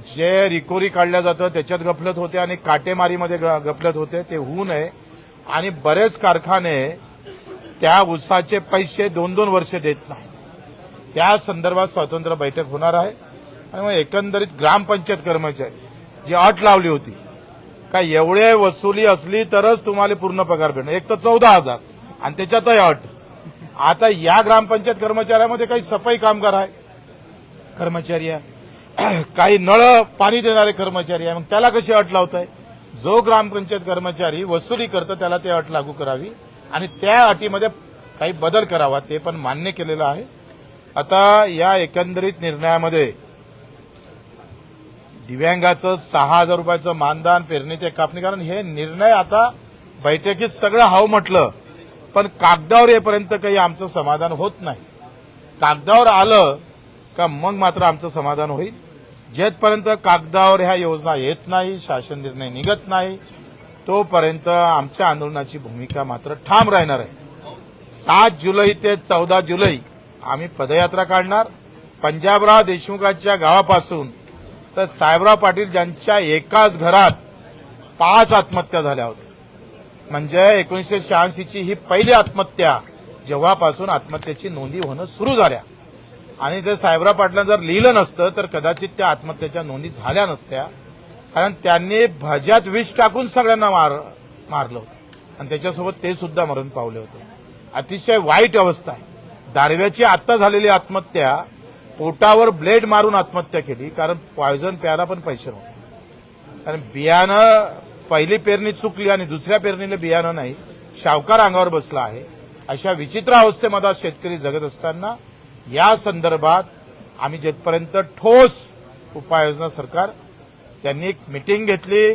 जे रिकोरी काढल्या जातं त्याच्यात गफलत होते आणि काटेमारीमध्ये गफलत होते, ते होऊ नये. आणि बरेच कारखाने त्या ऊसाचे पैसे 2-2 वर्ष देत नाही. त्या संदर्भात स्वतंत्र बैठक होणार आहे. आणि मग एकंदरीत ग्रामपंचायत कर्मचारी जी अट लावली होती का एवढे वसुली असली तरच तुम्हाला पूर्ण पगार भेटणार, एक तर 14,000 आणि त्याच्यातही अट. आता या ग्रामपंचायत कर्मचाऱ्यामध्ये काही सफाई कामगार आहे, कर्मचारी आहे, काही नळ पाणी देणारे कर्मचारी आहे. मग त्याला कशी अट लावताय? जो ग्रामपंचायत कर्मचारी वसुली करतो त्याला ते अट लागू करावी आणि त्या अटीमध्ये काही बदल करावा, ते पण मान्य केलेलं आहे. आता या एकंदरीत निर्णयामध्ये दिव्यांगाचं 6,000 रुपयाचं मानधन, पेरणी ते कापणी, कारण हे निर्णय आता बैठकीत सगळं हाव म्हटलं, पण कागदावर येईपर्यंत काही आमचं समाधान होत नाही. कागदावर आलं का मग मात्र आमचं समाधान होईल. जेथपर्यंत कागदावर ह्या योजना येत नाही, शासन निर्णय निघत नाही, तोपर्यंत आमच्या आंदोलनाची भूमिका मात्र ठाम राहणार आहे. 7 जुलै ते 14 जुलै आम्ही पदयात्रा काढणार. पंजाबराव देशमुखांच्या गावापासून तर साहेबराव पाटील ज्यांच्या एकाच घरात 5 आत्महत्या झाल्या होत्या, म्हणजे 1986ची ही पहिली आत्महत्या जेव्हापासून आत्महत्येची नोंदी होणं सुरू झाल्या. आणि ते साहेबराव पाटलांना जर लिहिलं नसतं तर कदाचित त्या आत्महत्येच्या नोंदी झाल्या नसत्या, कारण त्यांनी भज्यात विष टाकून सगळ्यांना मारलं होतं आणि त्याच्यासोबत ते सुद्धा मरण पावले होते. अतिशय वाईट अवस्था आहे. दाढव्याची आत्ता झालेली आत्महत्या, पोटावर ब्लेड मारून आत्महत्या केली, कारण पॉयझन प्यायला पण पैसे नव्हते. कारण बियाणं पहिली पेरणी चुकली आणि दुसऱ्या पेरणीला बियाणं नाही, शावकार अंगावर बसला आहे. अशा विचित्र अवस्थेमध्ये शेतकरी जगत असताना या संदर्भात आम्ही जेथपर्यंत ठोस उपाययोजना सरकार, त्यांनी एक मिटिंग घेतली,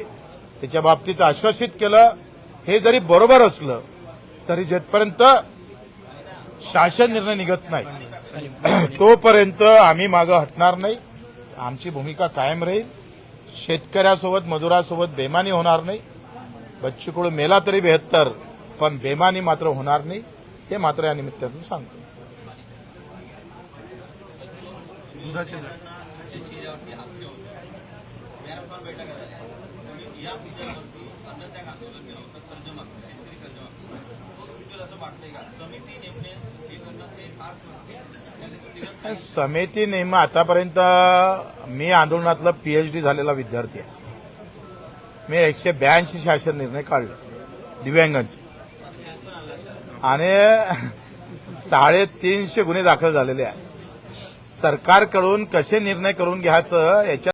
त्याच्या बाबतीत आश्वासित केलं. हे जरी बरोबर असलं तरी जेथपर्यंत शासन निर्णय निघत नाही तोपर्यंत आम्ही मागं हटणार नाही. आमची भूमिका कायम राहील. शेतकऱ्यासोबत मजुरासोबत बेमानी होणार नाही. बच्चू कडू मेला तरी 72, पण बेमानी मात्र होणार नाही, हे मात्र या निमित्तातून सांगतो. समिती नेमणं आतापर्यंत मी आंदोलनातला PhD झालेला विद्यार्थी आहे. मी 182 शासन निर्णय काढले दिव्यांगांचे आणि 350 गुन्हे दाखल झालेले आहेत. सरकारकडून कसे निर्णय करून घ्यायचं याच्या